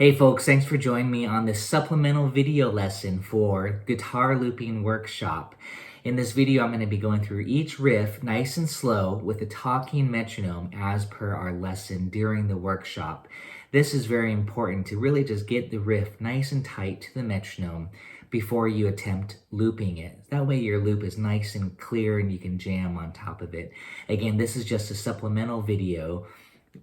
Hey folks, thanks for joining me on this supplemental video lesson for Guitar Looping Workshop. In this video, I'm going to be going through each riff nice and slow with a talking metronome as per our lesson during the workshop. This is very important to really just get the riff nice and tight to the metronome before you attempt looping it. That way your loop is nice and clear and you can jam on top of it. Again, this is just a supplemental video.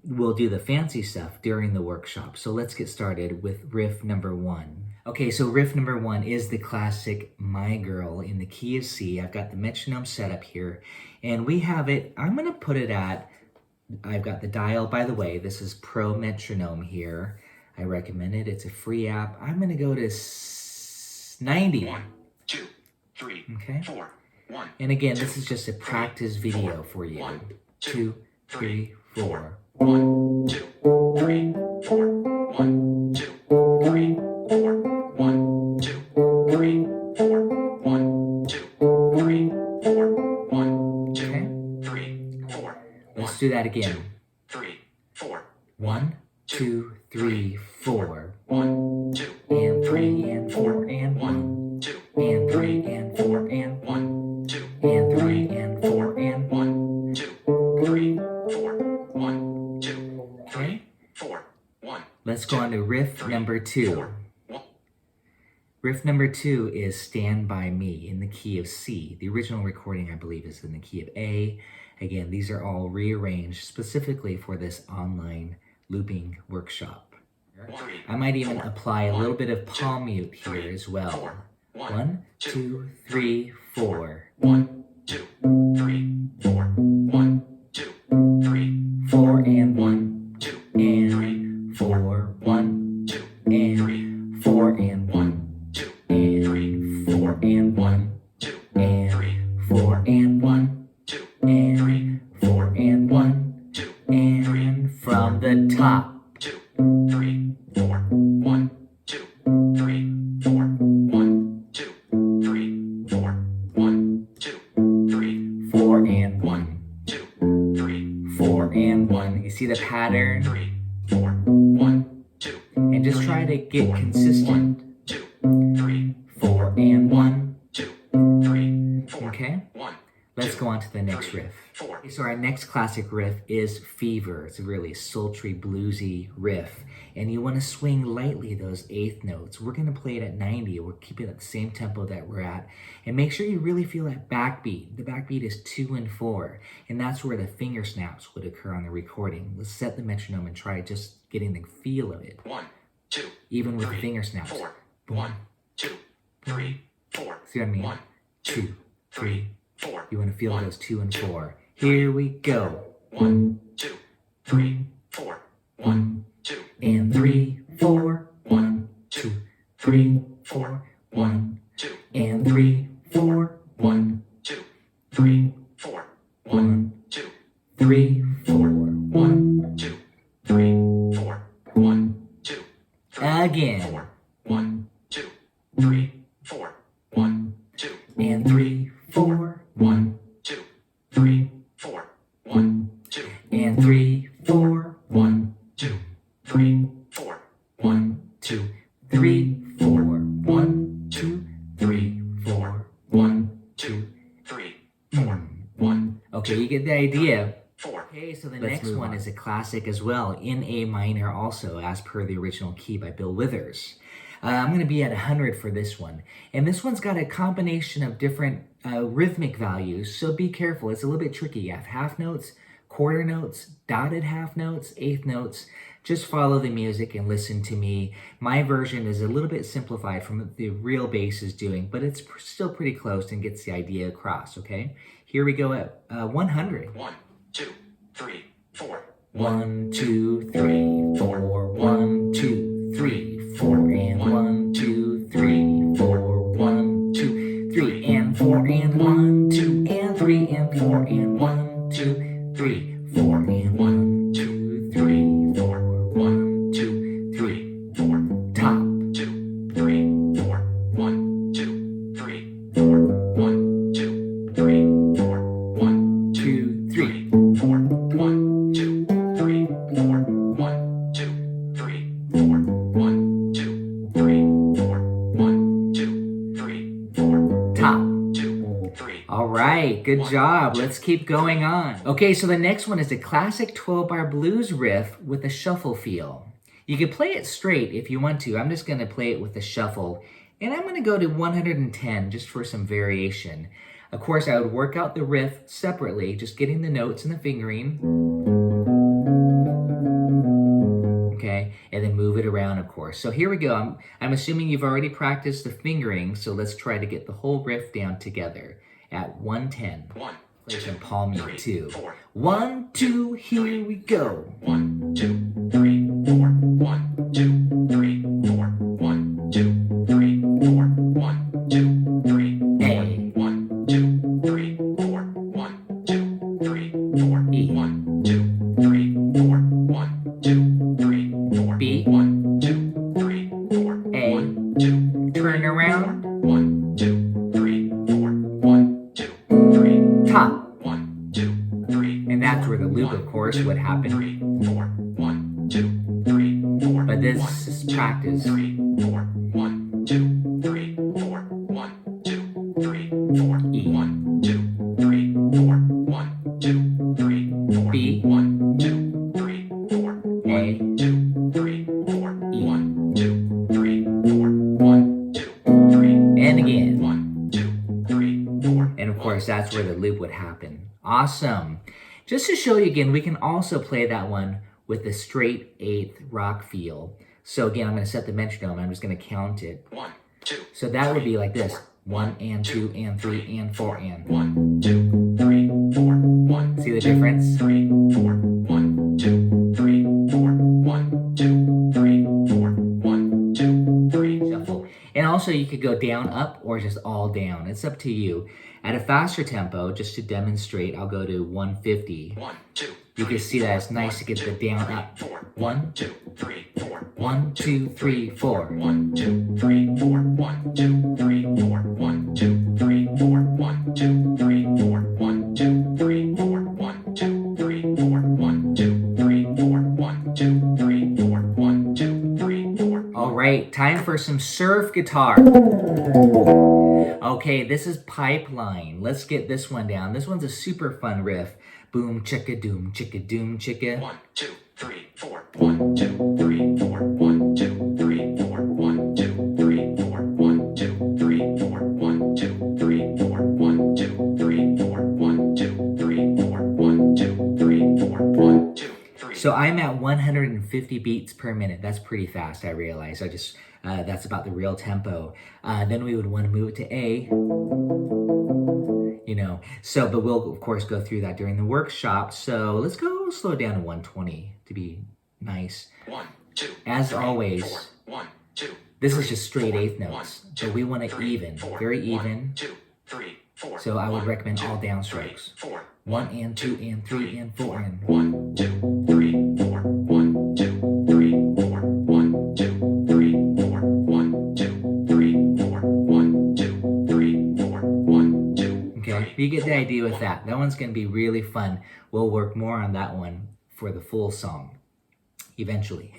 We'll do the fancy stuff during the workshop. So let's get started with riff number 1. Okay, so riff number 1 is the classic My Girl in the key of C. I've got the metronome set up here and we have it, I'm gonna put it at, I've got the dial, by the way, this is Pro Metronome here. I recommend it, it's a free app. I'm gonna go to 90. 1, 2, 3, okay. 4, 1. And again, two, this is just a practice video for you. 1, 2, 3, 4. 1, 2, 3, 4. 1, 2, 3, 4. 1, 2, 3, 4. 1, 2, 3, 4. 1, 2, 3, 4. Let's do that again. 3, 4. 1, 2, 3, 4. 1, 2, And 3 and 4 and 1, 2, and 3 and 4 and 1, 2, and 3 and 4 and 1, 2, 3, 4. 1, 2, 3, 4. 1. Let's go on to riff number 2. Riff number 2 is Stand By Me in the key of C. The original recording, I believe, is in the key of A. Again, these are all rearranged specifically for this online looping workshop. I might even apply a little bit of palm mute here as well. 1, 2, 3, 4. 1, 2, 3, 4. 1, 2, 3, 4 and 1, 2, and 4, 1, 2, and 4 and 1, 2, and 4 and 1, 2, and 4 and 1, 2, and 4 and 1, 2, and from the top. 2, 3, 4. 1, 2, 3, 4. 1, 2, 3, 4. 1, 2, 3, 4 and 1, 2, 3, 4 and 1. You see the pattern? 3, 4. 1, 2, And just try to get consistent. 2, 3, 4 and 1. 2, 3, 4. Okay? 1. Let's go on to the next riff. 4. Okay, so our next classic riff is Fever. It's a really sultry, bluesy riff. And you want to swing lightly those eighth notes. We're going to play it at 90. We're keeping it at the same tempo that we're at. And make sure you really feel that backbeat. The backbeat is 2 and 4. And that's where the finger snaps would occur on the recording. Let's set the metronome and try just getting the feel of it. 1, 2, Even with the 3, finger snaps. 4. 1, 2, 3, 4. See what I mean? 1, 2, 3. 4. You want to feel 1, those 2 and 2, 4. Here we go. 1, 2, 3, 4. 1, 2, And 3, 4. 1, 2, 3, 4. 1, 2, and 3, 4. 1, 2, 3, 4. 1, 2, 3, 4. 1, 2, 3, 4. 1, 2, 3, Again. 4. 1, 2, 3, 4. 1, 2, And 3, 4. 1, 2, 3, 4. 1, 2, And 3, 4. 1, 2, 3, 4. 1, 2, 3, 4. 1, 2, 3, 4. 1, 2, 3, 4. 1, Okay, you get the idea. 4. Okay, so the Let's next move one on. is a classic as well, in A minor also, as per the original key by Bill Withers. I'm going to be at 100 for this one. And this one's got a combination of different rhythmic values, so be careful. It's a little bit tricky. You have half notes, quarter notes, dotted half notes, eighth notes. Just follow the music and listen to me. My version is a little bit simplified from what the real bass is doing, but it's still pretty close and gets the idea across, okay? Here we go at 100. 1, 2, 3, 4. 1, 2, 3, 4. 1, 2, 3, 4. And 1, 2, 3, 4. 1, 2, 3, and 4. And 1, 2, and 3, and 4. And 1, 2, 3, 4. And 1, 2, 3, 4. 1, 2, 3, 4. Top. 2, 3, 4. 1, 2, 3, 4. 1, 2, 3, 4. 1, 2, 3. 4. 1, 2, 3, 4. 1, 2, 3, 4. 1, good job. Let's keep going on. Okay, so the next one is a classic 12-bar blues riff with a shuffle feel. You can play it straight if you want to. I'm just gonna play it with a shuffle, and I'm gonna go to 110 just for some variation. Of course, I would work out the riff separately, just getting the notes and the fingering. Okay, and then move it around, of course. So here we go. I'm assuming you've already practiced the fingering, so let's try to get the whole riff down together at 110. Play some palm mute too. 1, 2, here we go. 1, 2, 3, 4. 1, 2, 3, 4. 1, 2, 3, 4. 1, 2, 3, 4. A. 1, 2, 3, 4. 1, 2, 3, 4. E. 1, 2, 3, 4. 1, 2, 3, 4. B. 1, 2, 3, 4. A. 1, 2, Turn around. 1, 2, 3, 4. 1, 2, 3. Top. 1, 2, 3. And that's where the loop, of course, would happen. 3, 4. 1, 2, 3, 4. But this is practice. 3, 4. 1, 2, 3, 4. 1, 2, 3, 4. E. 1, 2, 3, 4. 1, 2, 3, 4. B. 1, 2, 3, 4. A. 1, 2, 3, 4. E. 1, 2, 3, 4. 1, 2, 3. And again. 1, 2, 3, 4. And of course, that's where the loop would happen. Awesome. Just to show you again, we can also play that one with a straight eighth rock feel. So again, I'm going to set the metronome. I'm just going to count it. 1, 2. So that would be like this. 1 and 2 and 3 and 4 and. 1, 2, 3, 4. 1. See the difference? 3, 4. 1, 2, 3, 4. 1, 2, 3, 4. 1, 2, 3. Shuffle. And also you could go down, up, or just all down. It's up to you. At a faster tempo, just to demonstrate, I'll go to 150. 1, 2. You can see that it's nice to get the down, up. 1, 2, 3, 4. 1, 2, 3, 4. 1, 2, 3, 4. 1, 2, 3, 4. 1, 2, 3, 4. 1, 2, 3, 4. 1, 2, 3, 4. 1, 2, 3, 4. 1, 2, 3, 4. 1, 2, 3, 4. 1, 2, 3, 4. All right, time for some surf guitar. Okay, this is Pipeline. Let's get this one down. This one's a super fun riff. Boom, chicka, doom, chicka. 1, 2, 3, 4. 1, 2, 3, 4. 1, 2, 3, 4. 1, 2, 3, 4. 1, 2, 3, 4. 1, 2, 3, 4. 1, 2, 3, 4. 1, 2, 3, 4. 1, 2, 3, 4. 1, 2, 3. So I'm at 150 beats per minute. That's pretty fast, I realize. That's about the real tempo. Then we would want to move it to A. But we'll of course go through that during the workshop. So let's go slow down to 120 to be nice. 1, 2. As 3, always, 4. 1, 2. this 3, is just straight 4. eighth notes. 1, So 2, we want it 3, even, 4. very 1, even. 2, 3, 4. So I would 1, recommend 2, all 3, downstrokes. 4. 1 and 2 and 3 and 4 and. 1, 2, 3, 4. 1, 2, 3, 4. 1, 2, 3, 4. 1, 2, 3, 4. 1, 2, 3, 4. 1, 2, Okay, you get the idea with that. That one's going to be really fun. We'll work more on that one for the full song eventually.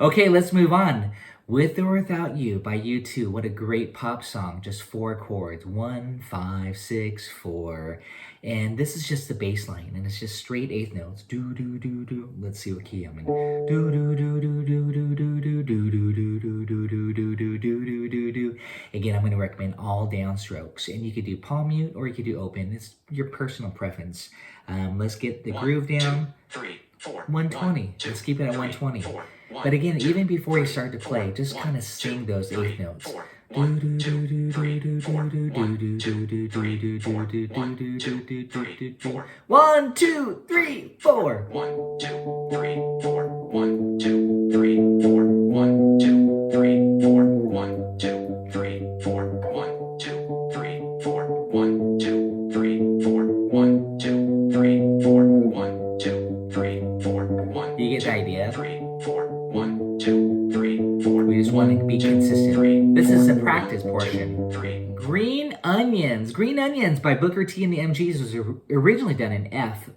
Okay, let's move on. With or Without You by U2. What a great pop song. Just 4 chords. 1, 5, 6, 4. And this is just the bass line. And it's just straight eighth notes. Do, do, do, do. Let's see what key I'm in. Do, do, do, do, do, do, do, do, do, do, do, do, do, do, do, do, do, do, do. Again, I'm going to recommend all downstrokes. And you could do palm mute or you could do open. It's your personal preference. Let's get the groove down. 3, 4. 120. Let's keep it at 120. But again, even before you start to play, just kind of sing those eighth notes. 1, 2, 3, 4. 1, 2, 3, 4. 1, 2, 3, 4. 1, 2, 3, 4. 1, 2, 3, 4. 1, 2, 3, 4. 1, 2, 3, 4. 1, 2, 3, 4. 1, 2, 3, 4. 1, 2, 3, 4. 1, 2, 3, 4. 1, 2, 3, 4. 1. You get the idea? 3, 4. 1, 2, 3, 4. We just want to be consistent. This is the practice 1, portion. 2, 3. Green Onions. Green Onions by Booker T and the MGs was originally done in F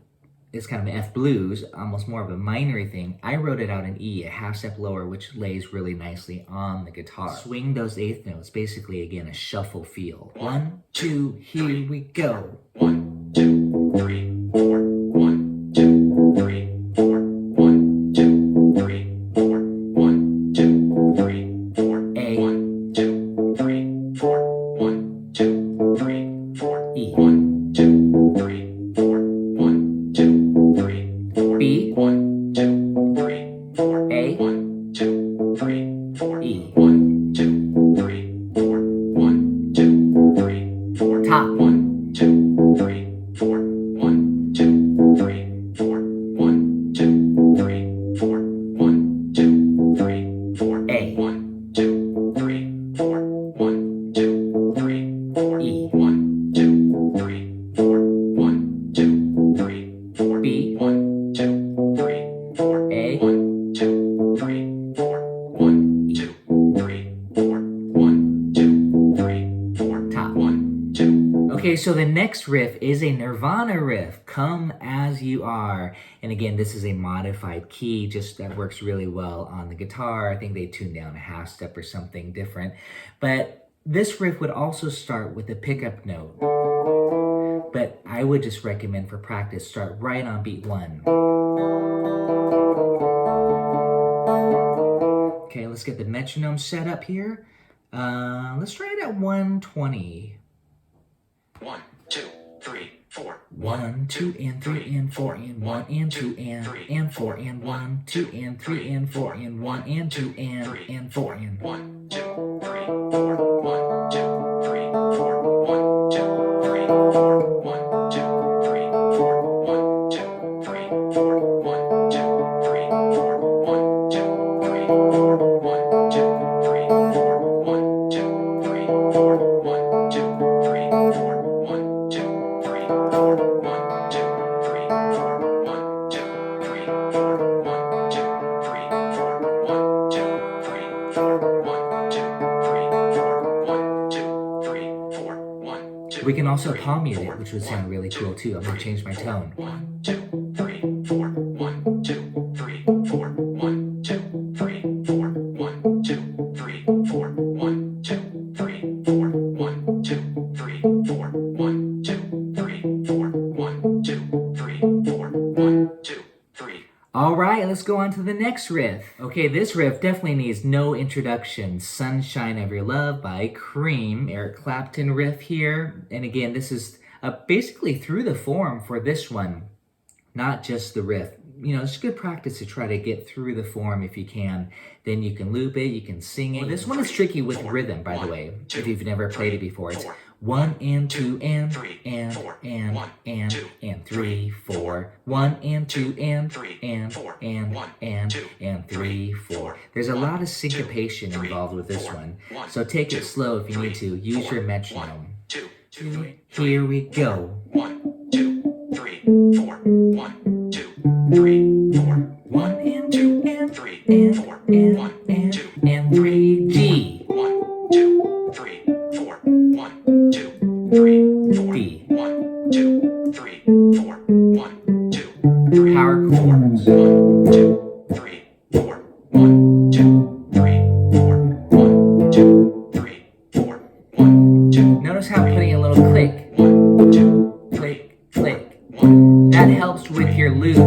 is kind of an F blues, almost more of a minor thing. I wrote it out in E, a half step lower, which lays really nicely on the guitar. Swing those eighth notes, basically again a shuffle feel. 1, 2, here we go. 1, 2, 3, 4. 1, 2, 3, 4. 1, 2, 3, 4. 1, 2, 3, 4. A. 1, 2, 3, 4. 1, 2, 3, 4. E. 1, 2, 3, 4. 1, 2, 3, 4. B. 1, 2, 3, 4. A. 1, 2, 3, 4. E. 1, 2, 3, 4. 1, 2, 3, 4. Top. 1, 2, 3, 4. 1, 2, 3, 4. 1, 2, 3, 4. 1, 2, 3, 4. A. 1, 2, 3, 4. 1, 2, 3, 4. E. 1, 2, 3, 4. 1, 2, 3, 4. B. 1, 2, 3, 4. A. 1, 2, 3, 4. 1, 2, 3, 4. 1, 2, 3, 4. Top. 1, 2. Okay, so the next riff is a Nirvana riff, Come As You Are. And again, this is a modified key, just that works really well on the guitar. I think they tuned down a half step or something different. But this riff would also start with a pickup note. But I would just recommend for practice, start right on beat 1. Okay, let's get the metronome set up here. Let's try it at 120. 1, 2, 3, 4. 1, 2, and 3, and 4, and 1, and 2, and 4, and 1, 2, and 3, and 4, and 1, and 2, and 4, and 1, 2, 3, 4. 1, 2, 3, 4. 1, 2, 3, 4. 1, 2, 3, 4. 1, 2, 3, 4. 1, 2, 3, 4. 1, 2, 3, 4. 1, 2, 3, 4. 1, 2, 3, 4. 1, 2, 3, 4. 1, 2, 3, 4. 1, 2, 3, 4. 1, 2, 3, 4. 1, 2, 3, 4. 1, 2, 3, 4. 1, 2, 3, 4. 1, 2, 3, 4. 1, 2. we can also palm mute it, which would sound really cool too. I'm gonna change my tone. 1, 2, 3, 4. 1, 2, 3, 4. 1, 2, 3, 4. 1, 2, 3, 4. 1, 2, 3, 4. 1, 2, 3, 4. 1, 2, 3, 4. 1, 2, 3, 4. 1, 2, 3. All right, let's go on to the next riff. Okay, this riff definitely needs no introduction. Sunshine of Your Love by Cream, Eric Clapton riff here. And again, this is basically through the form for this one, not just the riff. You know, it's good practice to try to get through the form if you can. Then you can loop it, you can sing it. Well, this one is tricky with rhythm, by the way, if you've never played it before. It's 1 and 2 and 3 and 3 4. 1 and 2 and 3 4. There's a lot of syncopation involved with this one, so take it slow if you need to. Use your metronome. 2, 2, 3. Here we go. 1, 2, 3, 4. 1, 2, 3, 4. 1 and 2 and 3 and 4. 1 and 2 and 3 G 1, 2, 3, 4. 1, 2, 3, 4. D 1, 2, 3, 4. 1, 2, 3, power 4. chords. 1, 2, 3, 4. 1, 2, 3, 4. 1, 2, 3, 4. 1, 2. Notice how I'm putting a little click, 1, 2, click, click. 1. That helps with your loop.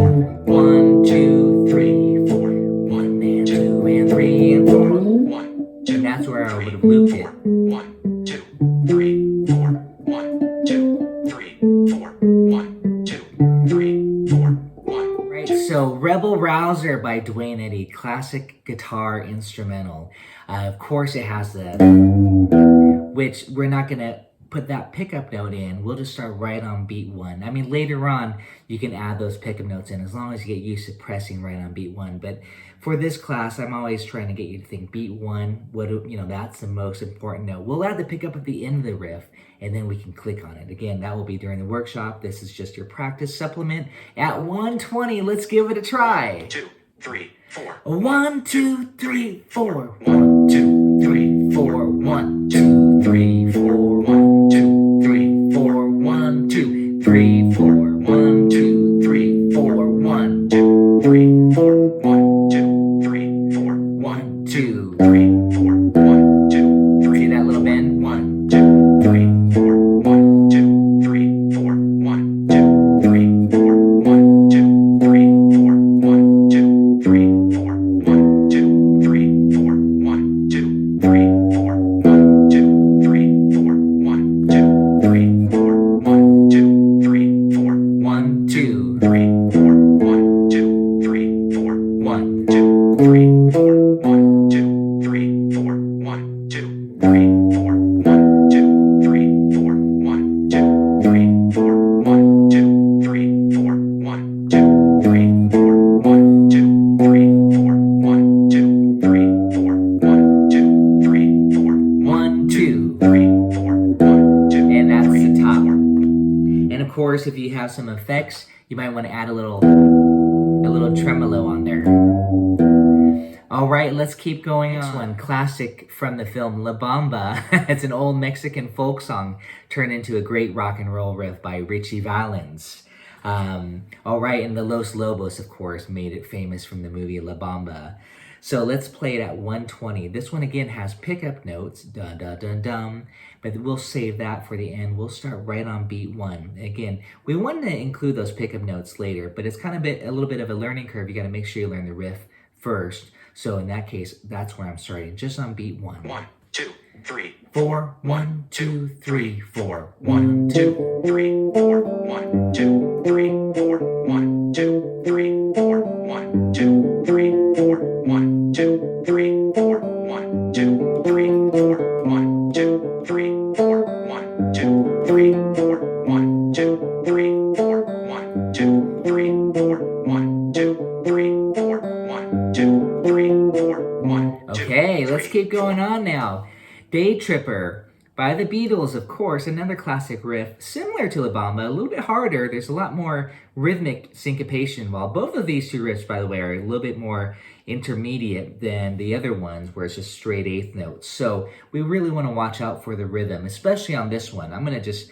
1 2 3 4. 1 and 2 and 3 and 4. 1, 2. And that's where I would have looped it. 1, 2, 3, 4. 1, 2, 3, 4. 1, 2, 3, 4. 1. Right, so Rebel Rouser by Dwayne Eddy, classic guitar instrumental. Of course it has the, which we're not gonna put that pickup note in. We'll just start right on beat 1. I mean, later on, you can add those pickup notes in as long as you get used to pressing right on beat 1. But for this class, I'm always trying to get you to think beat 1, that's the most important note. We'll add the pickup at the end of the riff, and then we can click on it. Again, that will be during the workshop. This is just your practice supplement. At 120, let's give it a try. 2, 3, 4. 1 2 3 4. 1, 2, 3, 4. 1 2 3 4. 1 2 3 4. 1 2 3 4. 1 2 3 4. 2, 3, 4, 1, 2, 3, 4, 1, 2, 3, 4, 1, 2, 3, 4, 1, 2, 3, 4, 1, 2, 3, 4, 1, 2, 3, 4, 1, 2, 3, 4, 1, 2, 3, 4, 1, 2, 3, 4, 1, 2, 3, 4, 1, 2, 3, 4, 1, 2. 3, 4, 1, 2, And that's three, the top. four. And of course, if you have some effects, you might want to add a little tremolo on there. All right, let's keep going on. Next one, classic from the film La Bamba. It's an old Mexican folk song turned into a great rock and roll riff by Richie Valens. All right, and the Los Lobos, of course, made it famous from the movie La Bamba. So let's play it at 120. This one again has pickup notes, dun dun dun dun, but we'll save that for the end. We'll start right on beat 1. Again, we want to include those pickup notes later, but it's kind of a little bit of a learning curve. You got to make sure you learn the riff first. So in that case, that's where I'm starting, just on beat 1. 1, 2, 3, 4, 1, 2, 3, 4, 1, 2, 3, 4, 1, 2, 3, 4, 1, 2, 3, 4, 1, 2, 3, 4, 1, 2, 3, 4, 1, 2, 3, 4, 1, 2, 3, 4, 1, 2, 3, 4, 1, 2, 3, 4, 1, 2, 3, 4, 1, 2, 3, 4, 1, 2, 3, 4, 1. Okay, let's keep going on now. Day Tripper by the Beatles, of course, another classic riff, similar to La Bamba, a little bit harder. There's a lot more rhythmic syncopation, while both of these two riffs, by the way, are a little bit more intermediate than the other ones, where it's just straight eighth notes. So we really want to watch out for the rhythm, especially on this one. I'm going to just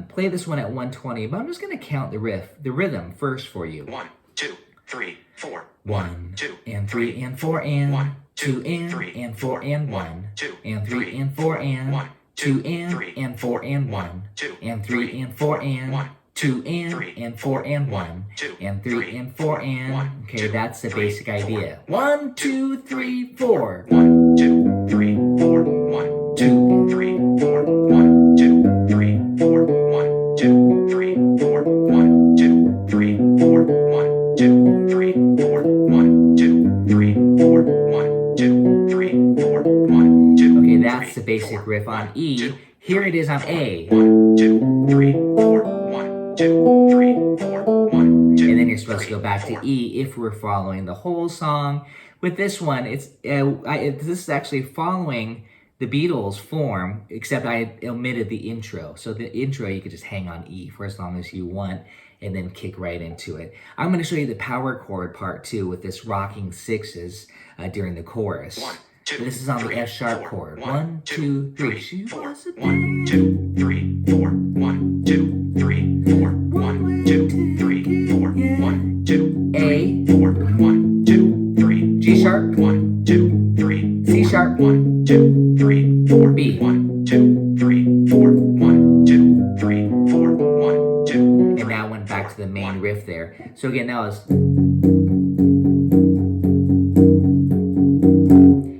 play this one at 120, but I'm just going to count the rhythm first for you. 1, 2, 3, 4, 1, 2, and 3, and 4, and 1, 2, 2, and 3, and 4, and 1, 1, 2, and 3, 3, and 4, and 1, 2, 2, and 3, and 4, and 1, 2, and 3, and 4, and 1, 2, 3, and 4, and 1, 2, and 3, and 4, and. 1, Okay, 2, that's the 3, basic 4, idea. 1, 1, 2, 3, 4. 1, 2, 3, 4, 1, 2, 3, 4, 1, 2, 3, 4, 1, 2, 3, 4, 1, 2, 3, 4, 1, 2, 3, 4, 1, 2, 3, 4, 1, 2, 3, 4, 1, 2. Okay, that's the basic riff on E. Here it is on A. 1, 2, 3, 4, 1, 2, 3, 4, 1, 2. And then you're supposed to go back to E if we're following the whole song. With this one, this is actually following the Beatles form, except I omitted the intro. So the intro you could just hang on E for as long as you want, and then kick right into it. I'm going to show you the power chord part too, with this rocking sixes during the chorus. 1, 2, This is on the 3, F sharp 4, chord. 1, 1, 2, 3. She 4, was a 1, 2, 3, 4, 1, 2, 3, 4, 1, 2, 3, 4, 1, 2, A, 4, 1, 2, 3, G sharp, 1, 2, 3, C sharp, 1, 2, 3, 4, B. 1, 2, 3, 4, 1, 2, 3, 4, 1, 2. And that went back to the main riff there. So again, that was.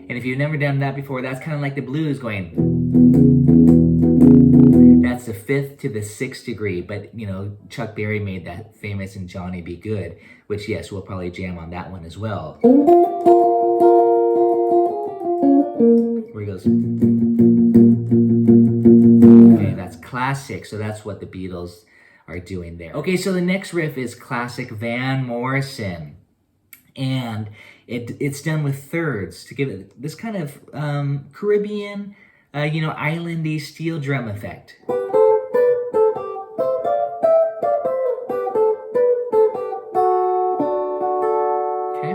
And if you've never done that before, that's kind of like the blues going. That's the 5th to the 6th degree, but you know, Chuck Berry made that famous in Johnny Be Good, which yes, we'll probably jam on that one as well. Where he goes. Okay, that's classic, so that's what the Beatles are doing there. Okay, so the next riff is classic Van Morrison. And it's done with thirds to give it this kind of Caribbean, islandy steel drum effect. Okay,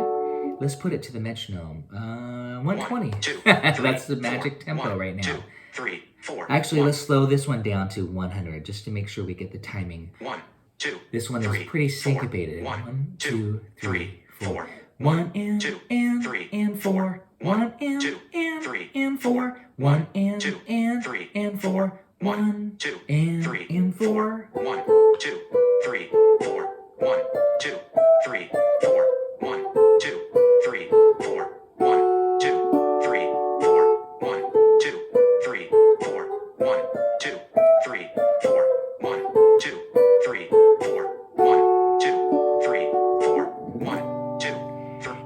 let's put it to the metronome. 120. 1, 2, That's the 3, magic 4, tempo 1, right now. 2, 3, 4. Actually, 1, let's slow this one down to 100 just to make sure we get the timing. 1, 2. This one is 3, pretty 4, syncopated. 1, 2, 3, 4. 1 and 2, and 3, and 4. 1 and 2, and 3, and 4. 1 and 2, and 3, and 4. 1 2, and 3, and 4. 1, 2, 3, 4. 1, 2, 3, 4. 1, 2, 3, 4. 1, 2, 3, 4. 1, 2, 3, 4. 1, 2, 3, 4. 1, 2, 3, 4. 1, 2,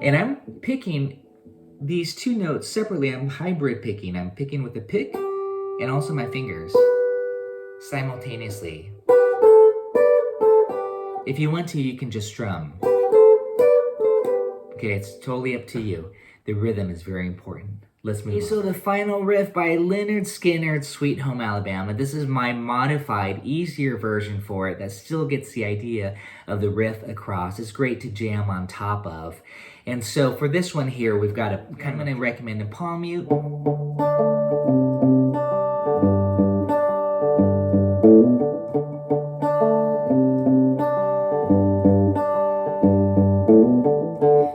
And I'm picking these two notes separately. I'm hybrid picking. I'm picking with the pick and also my fingers simultaneously. If you want to, you can just strum. Okay, it's totally up to you. The rhythm is very important. Let's move on. So the final riff by Leonard Skinner's Sweet Home Alabama. This is my modified, easier version for it that still gets the idea of the riff across. It's great to jam on top of. And so for this one here, we've got I'm going to recommend a palm mute.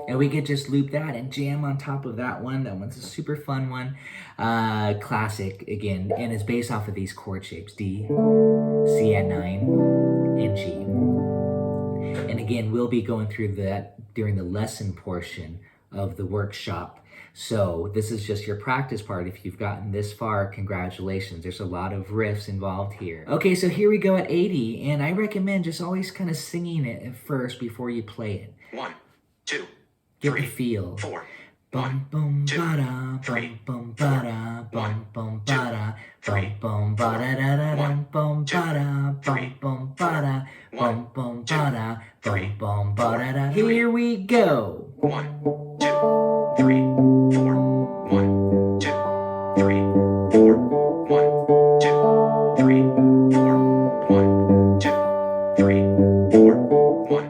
And we could just loop that and jam on top of that one. That one's a super fun one. Classic again, and it's based off of these chord shapes: D, C at 9, and G. And again, we'll be going through that during the lesson portion of the workshop. So this is just your practice part. If you've gotten this far, congratulations. There's a lot of riffs involved here. Okay, so here we go at 80, and I recommend just always kind of singing it at first before you play it. 1, 2, Get 3, the feel. 4, Bum 1, bum 2, ba-da, 3, bum bum 4, ba-da, bum 1, bum 2, ba-da, 3, bum bum ba-da-da-da, 1, bum 2, ba-da, 3, bum ba-da, 1, bum 2, ba-da, 3, bum 4, ba-da-da. 3, Here we go. 1, 2, 3, 4, 1, 2, 3, 4, 1, 2, 3, 4, 1, 2, 3, 4, 1,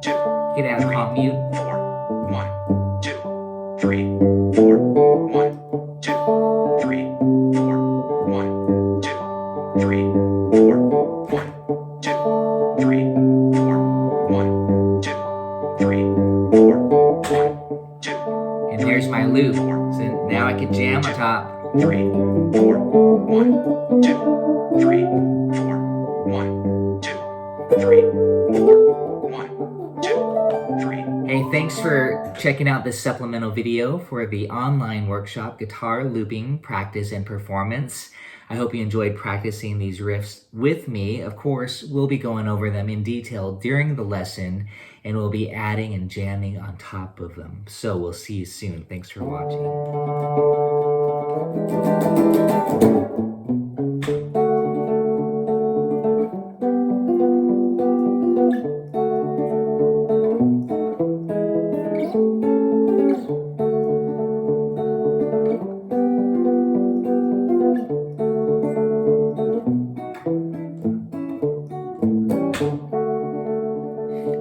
2, Get out of palm mute. 4, 1, 2, 3, 4, 1, 2, 3, 4, 1, 2, 3, 4, 1, 2, 3, 4, 1, 2, 3, 4, 1, 2. And there's my loop. So now I can jam on top. 3, 4, 1, 2, 3, 4, 1, 2, 3, 4, 1, 2, 3. Hey, thanks for checking out this supplemental video for the online workshop, Guitar Looping Practice and Performance. I hope you enjoyed practicing these riffs with me. Of course, we'll be going over them in detail during the lesson, and we'll be adding and jamming on top of them. So we'll see you soon. Thanks for watching.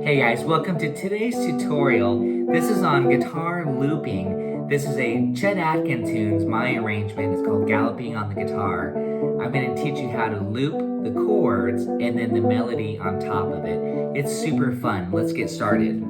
Hey guys, welcome to today's tutorial. This is on guitar looping. This is a Chet Atkins tunes, my arrangement. It's called Galloping on the Guitar. I'm going to teach you how to loop the chords and then the melody on top of it. It's super fun. Let's get started.